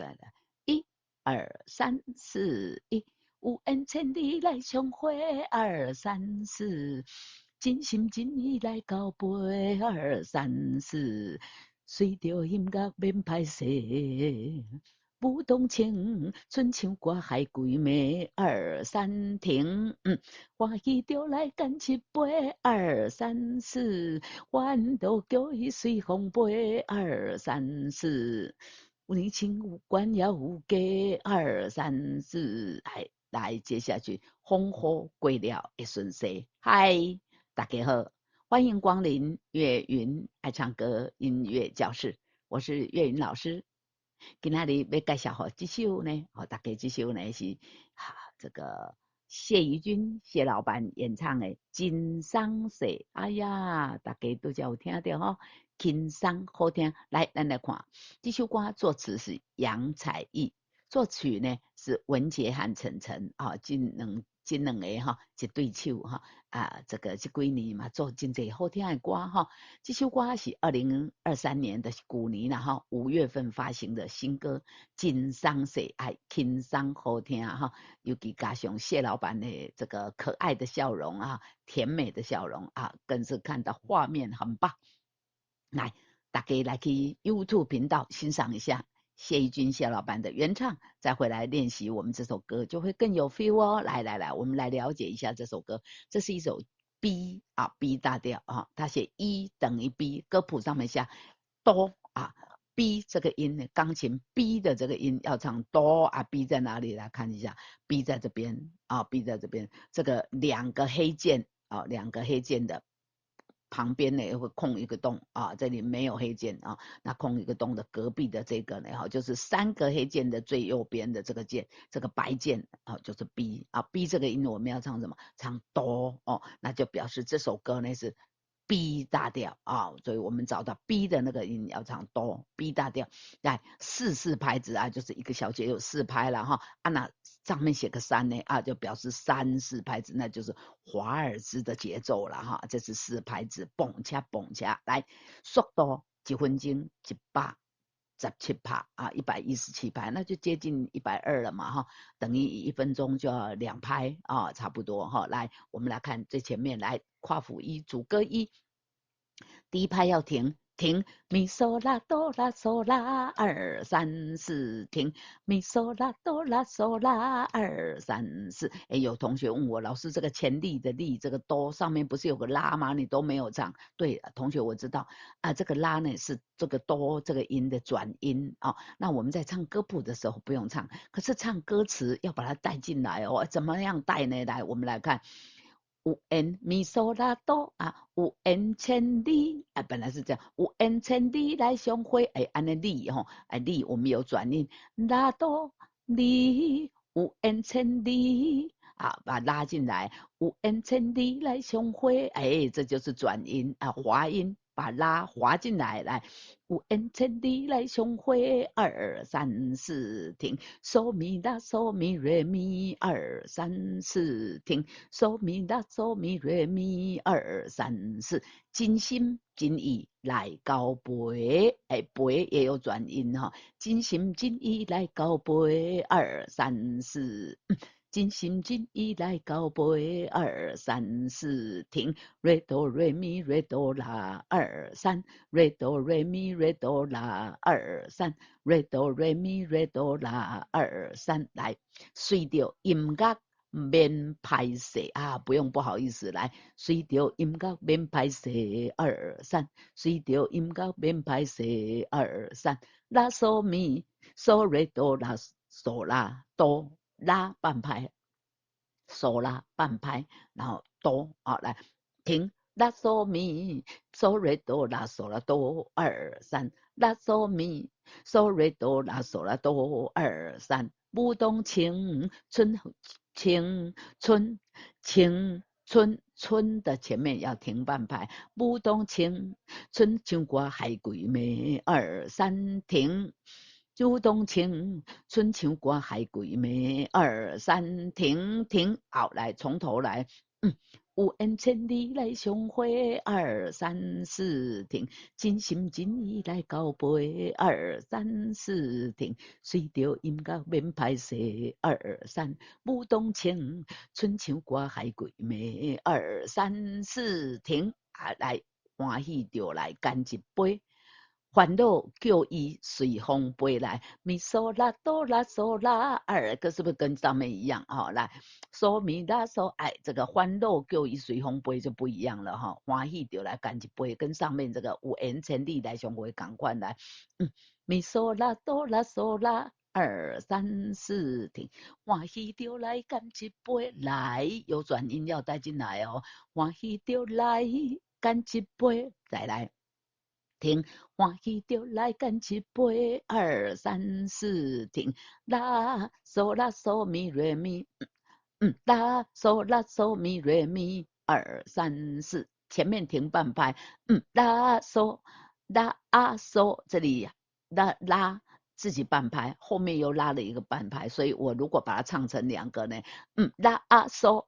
再来，一二三四，一有缘千里来相会，二三四，真心真意来交陪，二三四，随着音乐免歹势。不动情，春秋歌海归暝，二三停。欢喜就来干一杯，二三四。欢都叫伊随风飞，二三四。有年轻有关也有价，二三四。来，接下去风火过了会顺遂。嗨，大家好，欢迎光临岳云爱唱歌音乐教室，我是岳云老师。今天里要介绍这首呢，大家这首呢是这个谢怡君谢老板演唱的《金桑色》。哎呀，大家都有听到哈，轻松好听。来，咱来看这首歌，作词是杨采钰，作曲呢是文杰和陈晨啊，这两个哈一对手哈这个这几年嘛做真侪好听的歌哈。这首歌是2023年的旧年啦哈，5月份发行的新歌，金桑色爱轻松好听哈，尤其加上谢老板的这个可爱的笑容啊，甜美的笑容啊，更是看到画面很棒。来，大家来去 YouTube 频道欣赏一下谢怡君谢老板的原唱，再回来练习我们这首歌，就会更有 feel 哦。来，我们来了解一下这首歌。这是一首 B 大调啊，它写E等于 B， 歌谱上面下哆啊 B 这个音，钢琴 B 的这个音要唱哆啊 B 在哪里？来看一下 B 在这边啊 B 在这边，这个两个黑键的。旁边呢会空一个洞啊，这里没有黑键啊，那空一个洞的隔壁的这个呢，就是3个黑键的最右边的这个键，这个白键啊，就是 B 啊 ，B 这个音我们要唱什么？唱哆哦，那就表示这首歌呢是 B 大调啊，所以我们找到 B 的那个音要唱哆 B 大调，来4拍子啊，就是一个小节有4拍了哈，那上面写个3呢啊，就表示3、4拍子，那就是华尔兹的节奏了哈。这是4拍子，蹦恰蹦恰，来速度1分钟117拍啊，117拍，那就接近120了嘛哈，等于1分钟就要2拍啊，差不多哈。来，我们来看最前面，来跨幅1主歌1，第一拍要停。咪嗦啦哆啦嗦啦2、3、4停，咪嗦啦哆啦嗦啦2、3、4。有同学问我，老师这个前力的力，这个哆上面不是有个拉吗？你都没有唱。对，同学我知道啊，这个拉呢是这个哆这个音的转音啊。那我们在唱歌谱的时候不用唱，可是唱歌词要把它带进来哦。怎么样带呢？来，我们来看。有缘咪嗦啦哆啊，有缘千里啊，本来是这样，有缘千里来相会，安尼里吼，里我们有转音，啦哆里，有缘千里啊，把它拉进来，有缘千里来相会，这就是转音啊，滑音。把拉滑进来，来，有缘千里来相会，2、3、4停，嗦咪啦嗦咪瑞咪，2、3、4停，嗦咪啦嗦咪瑞咪，2、3、4，真心真意来交陪，陪也有转音哈，真心真意来交陪，2、3、4。真心真意来交陪，2、3、4停，瑞哆瑞咪瑞哆啦，2、3，瑞哆瑞咪瑞哆啦，2、3，瑞哆瑞咪瑞哆啦，2、3，来，随着音乐免拍摄啊，不用不好意思，来，随着音乐免拍摄，2、3，随着音乐免拍摄，2、3，拉嗦咪嗦瑞哆啦嗦啦哆。拉半拍，嗦拉半拍，然后哆啊来停，拉嗦咪嗦瑞哆拉嗦拉哆2、3，拉嗦咪嗦瑞哆拉嗦拉哆2、3，不动情春春的前面要停半拍，不动情春秋歌海归暝，2、3停。主动情，春秋歌海归暝，2、3停，好，来从头来。有缘千里来相会，二三四停，真心真意来交陪，二三四停，随着音乐免歹势，二三舞动情，春秋歌海鬼美，二三四停，啊来欢喜就来干一杯。烦恼叫伊随风飞来，咪嗦啦哆啦嗦啦，二个是不是跟上面一样？哈、来嗦咪啦嗦，哎，这个欢乐叫伊随风飞就不一样了哈。欢喜就来干一杯，跟上面这个有缘千里来相会赶快来，咪嗦啦哆啦嗦啦。二三四停，欢喜就来干一杯，来有转音要带进来哦。欢喜就来干一杯，再来。停，欢喜就来干一杯，二三四停，啦嗦啦嗦咪瑞咪，啦嗦啦嗦咪瑞咪，二三四，前面停半拍，啦嗦啦啊嗦，这里拉自己半拍，后面又拉了一个半拍，所以我如果把它唱成两个呢，拉啊嗦。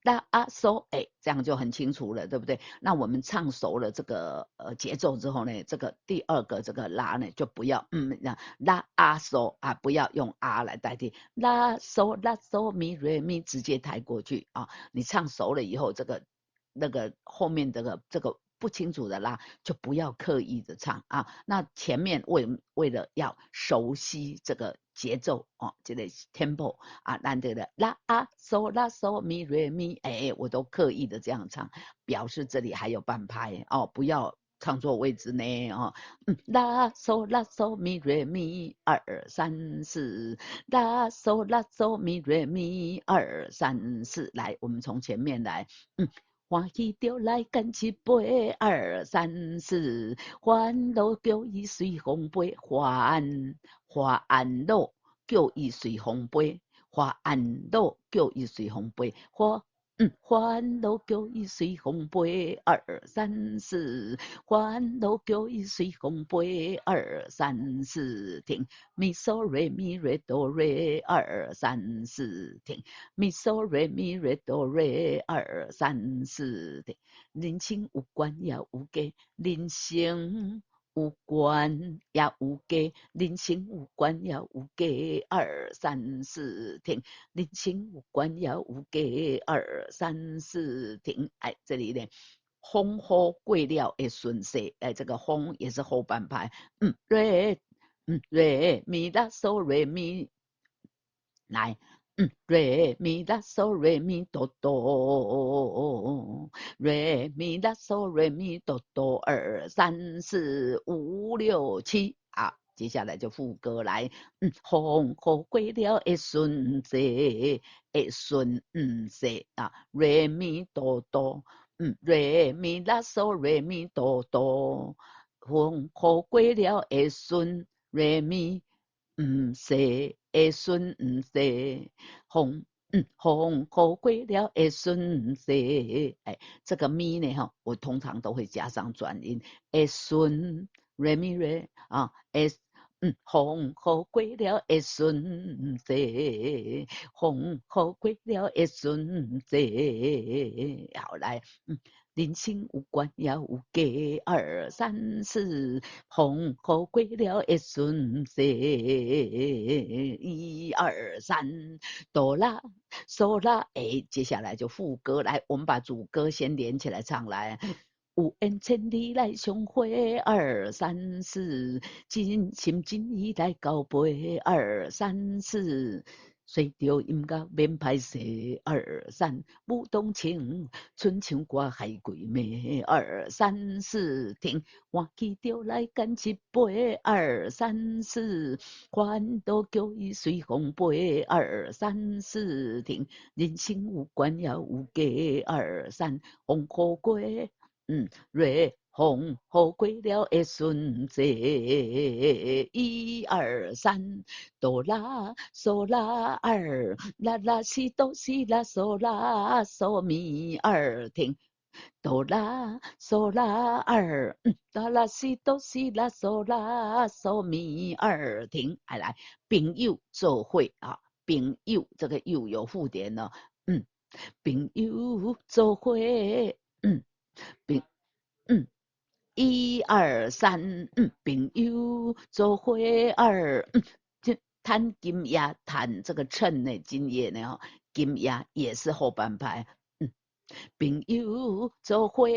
拉啊嗦，哎，这样就很清楚了，对不对？那我们唱熟了这个节奏之后呢，这个第二个这个拉呢，就不要拉啊嗦啊，不要用啊来代替拉嗦咪瑞咪，直接抬过去啊。你唱熟了以后，这个那个后面这个不清楚的拉，就不要刻意的唱啊。那前面为了要熟悉这个节奏哦，这个 tempo 啊，难得的拉啊嗦拉嗦咪瑞咪，哎，我都刻意的这样唱，表示这里还有半拍哦，不要唱错位置呢哦。拉嗦拉嗦咪瑞咪，二三四，拉嗦拉嗦咪瑞咪，二三四，来，我们从前面来，欢喜就来干一杯，二三四，欢乐叫伊随风飞，欢乐叫伊随风飞，欢乐叫伊随风飞，欢乐叫伊随风飞，二三四，欢乐叫伊随风飞，二三四，停，咪嗦瑞咪瑞哆瑞，二三四，停，咪嗦瑞咪瑞哆瑞，二三四，停，人生有关也有价，人生。有关也有价，人生有关也有价，二三四停，人生有关也有价，二三四停。哎，这里呢，风雨过了的顺势，哎，这个风也是后半拍，瑞，瑞咪拉嗦瑞咪，来。瑞咪拉嗦瑞咪哆哆，瑞咪拉嗦瑞咪哆哆，二三四五六七，好，接下来就副歌来，风雨过了会顺势，会顺势啊，瑞咪哆哆，瑞咪拉嗦瑞咪哆哆，风雨过了会顺，瑞咪。是会顺势，风雨过了会顺势。哎，这个咪呢哈，我通常都会加上转音，会顺瑞咪瑞啊，会风雨过了会顺势，风雨过了会顺势。好来，人生有关也有价，二三四，风雨过了会顺势，一二三，哆啦嗦啦，哎，接下来就副歌来，我们把主歌先连起来唱来。有缘千里来相会，二三四，真心真意来交陪，二三四。随着音乐免歹势，二三舞动情，春秋歌海鬼美，二三四停，欢喜就来干一杯，二三四，欢乐叫伊随风飞，二三四停，人生有关也有价，二三风雨过。瑞风雨过了会顺势，一二三，哆啦嗦啦二，啦啦西哆西啦嗦啦嗦咪二停，哆啦嗦啦二，啦啦西哆西啦嗦啦嗦咪二停，来朋友做会啊，朋友这个友有附点呢，朋友做伙，朋1、2、3，朋友做伙这弹金牙弹这个称呢，金叶呢哦，金牙也是后半拍，朋友做伙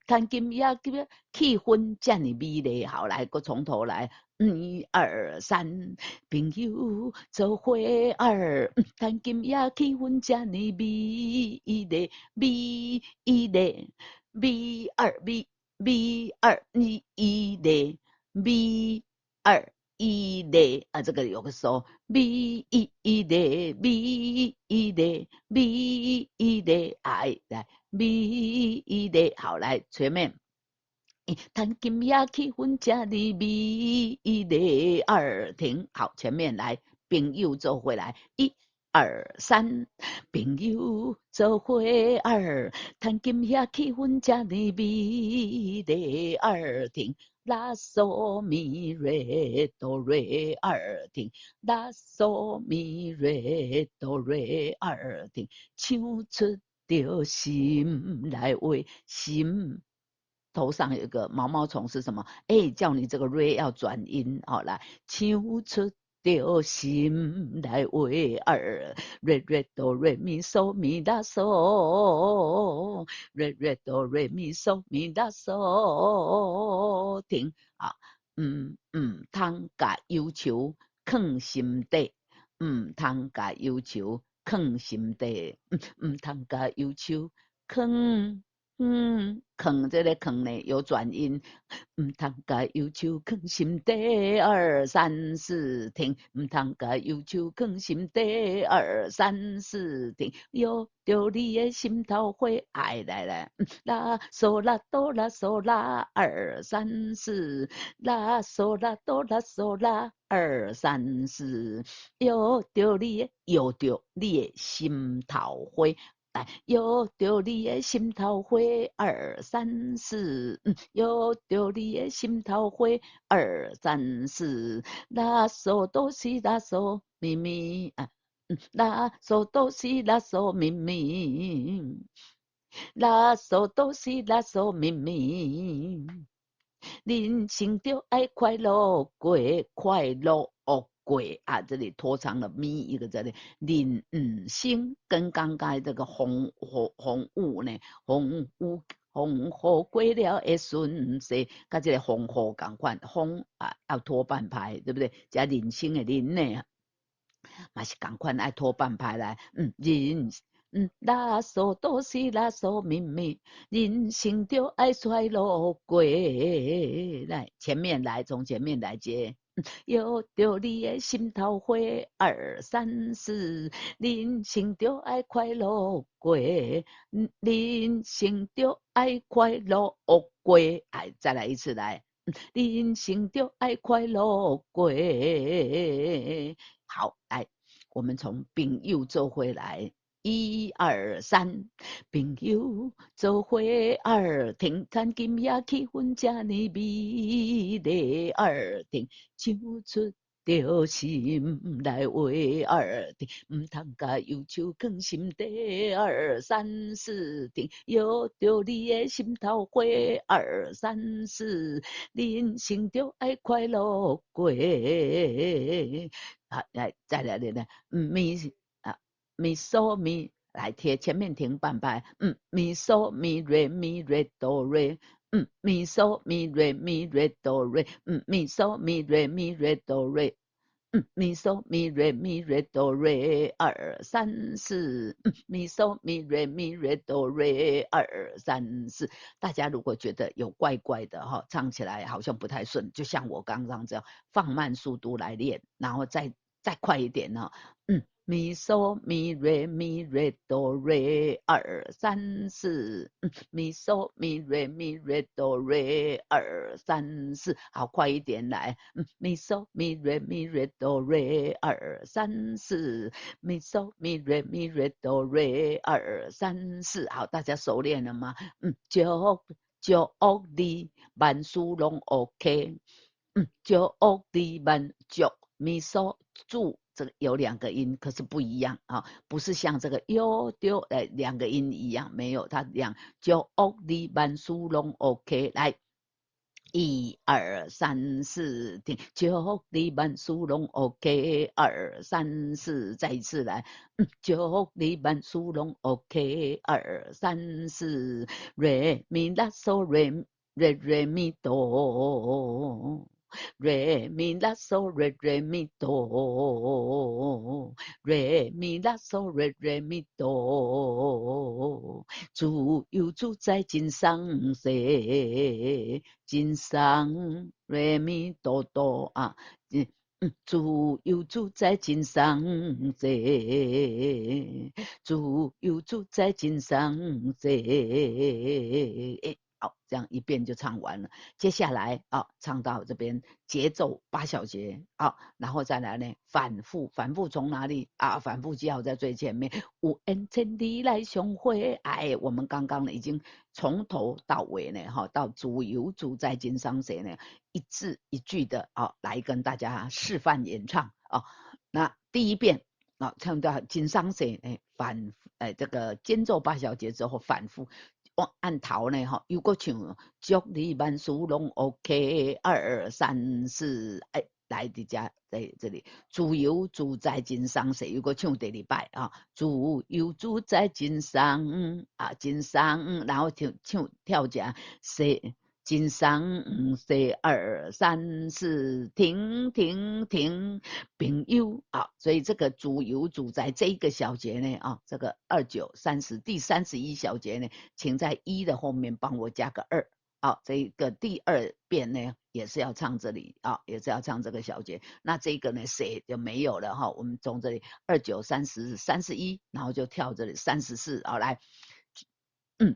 弹金牙气氛这么美丽，好来，个从头来，1、2、3，朋友做伙弹金牙气氛这么美丽，美丽。B2 啊，这个有个手 B1哎来 B1好来全面。弹金呀气氛这里1、2停，好，前面来，朋友做回来1、2、3，朋友做伙弹金呀气氛这里1、2停，拉嗦咪瑞哆瑞2停，拉嗦咪瑞哆瑞2停，唱出着心来话，心。头上有一个毛毛虫是什么？哎，叫你这个瑞要转音，好来，唱出着心来话瑞瑞哆瑞咪嗦咪拉嗦，瑞瑞哆瑞咪嗦咪拉嗦，停啊，通甲要求放心底，通甲要求放心底，通甲要求放。坑这个坑呢有转音，通甲忧愁藏心底，2、3、4停，通甲忧愁藏心底，2、3、4停，有着你的心头花，哎来，拉嗦拉哆拉嗦拉，2、3、4，拉嗦拉哆拉嗦拉，2、3、4，有着你的心头花。有着你的心头花，2、3、4，有着你的心头花，2、3、4，拉嗦哆西拉嗦咪咪啊，拉嗦哆西拉嗦咪咪，拉嗦哆西拉嗦咪咪。人生就爱快乐过，快乐过啊！这里拖长了咪一个这里，人生跟刚刚这个红雾呢，红雾过了会顺势，跟这个红雨同款，风啊要拖半拍，对不对？加人生的人呢，嘛是同款爱拖半拍来，人。拉嗦哆西拉嗦咪咪，人生就爱衰落过来，前面来，从前面来接。有着你的心头花，2、3、4，人生就爱快乐过，人生就爱快乐过，哎，再来一次来，人生就爱快乐过。好，来，我们从朋友做回来。1、2、3，朋友做伙停，弹金呀气氛这么美丽，2唱出着心来话停，通甲忧愁藏心底2、3、4停，有着你的心头花2、3、4，人生就爱快乐过。好，来再来咪啊咪嗦咪，来贴前面停半拍，咪嗦咪瑞咪瑞哆瑞，咪嗦咪瑞咪瑞哆瑞，咪嗦咪瑞咪瑞哆瑞。咪嗦咪瑞咪瑞哆瑞2、3、4，咪嗦咪瑞咪瑞哆瑞2、3、4。大家如果觉得有怪怪的哈，唱起来好像不太顺，就像我刚刚这样，放慢速度来练，然后再快一点呢。咪嗦咪瑞咪瑞哆瑞2、3、4，咪嗦咪瑞咪瑞哆瑞2、3、4，好，快一点来，咪嗦咪瑞咪瑞哆瑞2、3、4，咪嗦咪瑞咪瑞哆瑞2、3、4，好，大家熟练了吗？就你万事拢 OK，就你万祝咪嗦祝这个有2个音，可是不一样啊，不是像这个哟丢2个音一样，没有，它两就哦哩万苏龙 OK 来。1、2、3、4，停！就你万事拢 OK， 2、3、4，再一次来。就你万事拢 OK， 2、3、4， 瑞咪拉嗦瑞咪哆。瑞咪拉嗦瑞咪哆，瑞咪拉嗦瑞咪哆，主有主在金上世，金上瑞咪哆哆啊，主有主在金上世，主有主在金上世。好，这样一遍就唱完了。接下来啊，唱到这边节奏8小节啊，然后再来呢反复从哪里啊？反复记号在最前面。有缘千里来相会，哎，我们刚刚呢已经从头到尾呢，哈，到主有主在金上谁呢？一字一句的啊，来跟大家示范演唱啊。那第一遍啊，唱到金上谁呢？这个间奏8小节之后反复。按头呢，哈，如果唱祝你万事拢 OK， 2、3、4，哎，来伫遮在这里，自由自在真爽势。如果唱第2摆啊，自由自在真爽啊，真爽，然后跳夹谁？真爽，2、3、4，停停停，朋友啊，所以这个主由主在这一个小节呢啊，这个2、9、30，第31小节呢，请在1的后面帮我加个2。好，这个第2遍呢也是要唱这里啊，也是要唱这个小节。那这个呢谁就没有了哈，我们从这里2、9、30、31，然后就跳这里34，好来。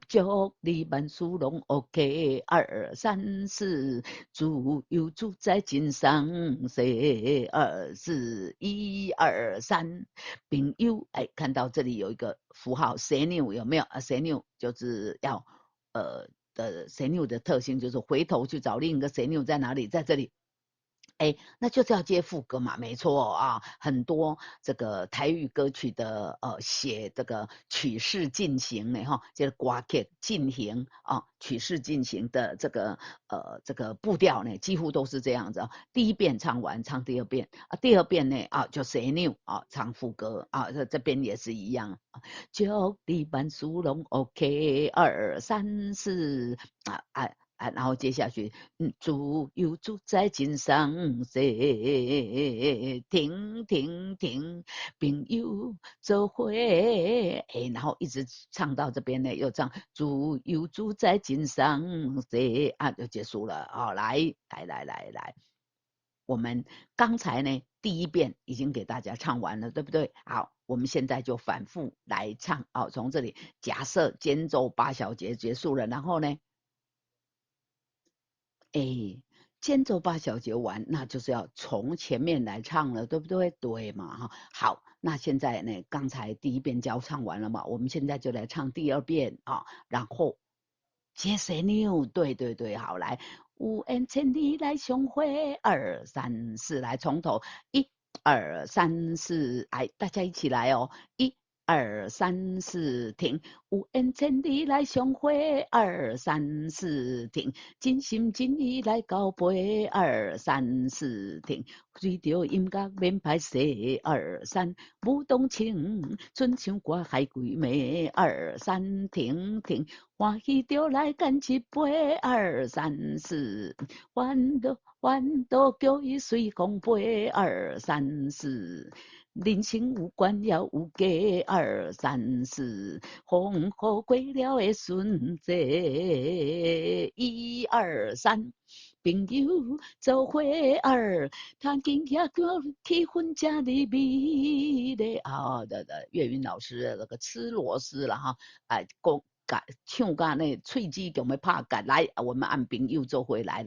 祝你万事拢 OK， 2、3、4，主有主在金上世，2、4、1、2、3，朋友，哎，看到这里有一个符号蛇钮有没有啊？蛇钮就是要蛇钮的特性就是回头去找另一个蛇钮在哪里，在这里。哎，那就是要接副歌嘛，没错啊。很多这个台语歌曲的写这个曲式进行呢，哈，就是歌曲进行啊，曲式进行的这个步调呢，几乎都是这样子啊。第一遍唱完，唱第2遍啊，第2遍呢啊就谁扭啊，唱副歌啊，这边也是一样。祝你万事拢 OK， 2、3、4然后接下去，主有主在金上世，停停停，朋友做伙，然后一直唱到这边呢，又唱主有主在金上世啊，就结束了啊、来，我们刚才呢第1遍已经给大家唱完了，对不对？好，我们现在就反复来唱啊、从这里假设间奏8小节结束了，然后呢？哎，间奏8小节完，那就是要从前面来唱了，对不对？对嘛，哈。好，那现在呢，刚才第1遍教唱完了嘛，我们现在就来唱第2遍啊，然后接谁呢？对对对，好，来，有缘千里来相会，2、3、4，来从头，1、2、3、4，哎，大家一起来哦，1、2、3、4，停。有缘千里来相会，2、3、4，停。真心真意来交陪，2、3、4，停。随着音乐免歹势，2、3，舞动情，春秋歌海归暝，2、3，停停。欢喜着来干一杯，2、3、4，烦恼叫伊随风飞，2、3、4。人生有关要有价，2、3、4，风雨过了的顺节，1、2、3，朋友做伙儿，弹琴遐歌气氛真的美丽啊！岳云老师的那个吃螺丝了哈，哎，唱歌那喙齿强要拍干来，我们按朋友做伙来。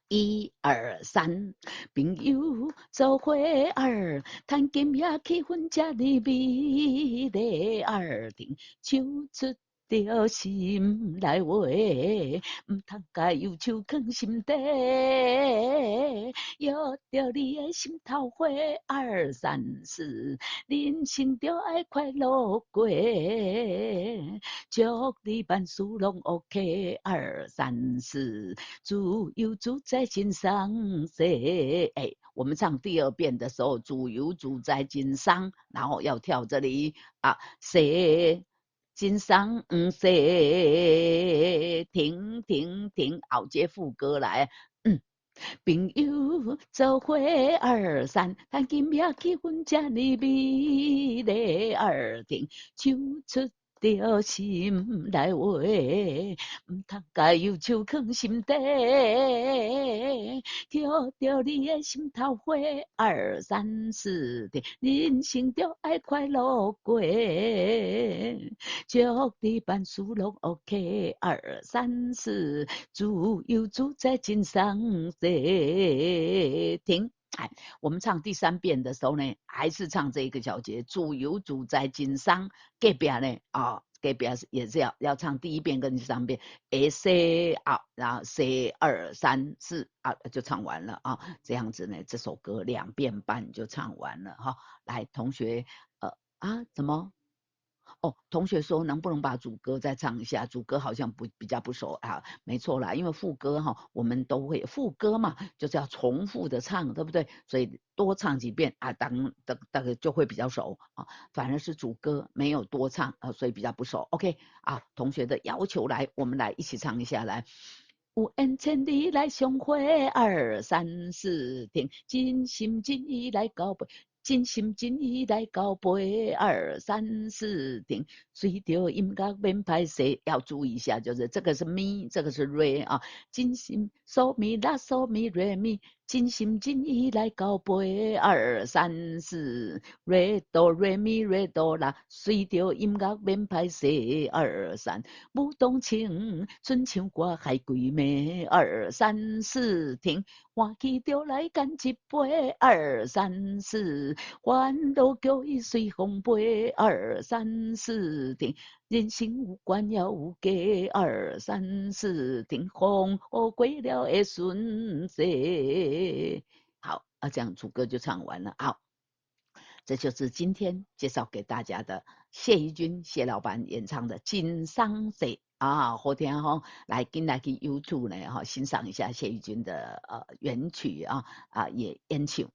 1、2、3，朋友做伙儿，弹琴也气氛这的美丽，2停，手出着心来话，毋通甲忧愁藏心底。摇着你的心头花，2、3、4，人生着爱快乐过。祝你万事拢 OK。2、3、4，自由自在真爽世。我们唱第2遍的时候，自由自在真爽，然后要跳这里啊，世。真爽世，停停停，后接副歌来，朋友做伙2、3，谈今夜气氛这呢美丽，2停，唱出着心来话，毋通甲忧愁藏心底，叫着你的心头花，2、3、4停，人生着爱快乐过，祝你万事拢 OK。2、3、4，自由自在真爽世。停。我们唱第3遍的时候呢，还是唱这一个小节，自由自在真爽。隔壁呢，隔壁也是要唱第1遍跟第3遍，A啊，然后 C2、3、4就唱完了啊。这样子呢，这首歌2遍半就唱完了哈。来，同学，怎么？同学说能不能把主歌再唱一下？主歌好像比较不熟啊，没错啦，因为副歌我们都会副歌嘛，就是要重复的唱，对不对？所以多唱几遍啊，大概就会比较熟啊。反而是主歌没有多唱所以比较不熟。OK 啊，同学的要求来，我们来一起唱一下来。有缘千里来相会，2、3、4停，真心真意来交陪。真心真意来交陪，2、3、4停，随着音乐免歹势，要注意一下，就是这个是咪，这个是瑞啊，真心嗦咪拉嗦咪瑞咪，真心真意来交陪，2、3、4瑞哆瑞咪瑞哆啦，随着音乐免歹势，2、3不动情，春秋歌海归暝，2、3、4停。欢喜着来干一杯，2、3、4，烦恼叫伊随风飞，2、3、4停。人生有关也有价，2、3、4停。风雨过了会顺势。好这样主歌就唱完了。好，这就是今天介绍给大家的谢怡君谢老板演唱的《金桑水》后天来跟来去 YouTube 呢欣赏一下谢怡君的原曲也演唱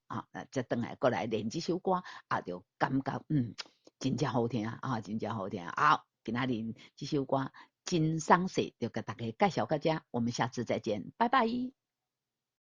再等来过来练这首歌就感觉真正好听真正好听。好，今仔日这首歌《金桑水》就给大家介绍到这，我们下次再见，拜拜。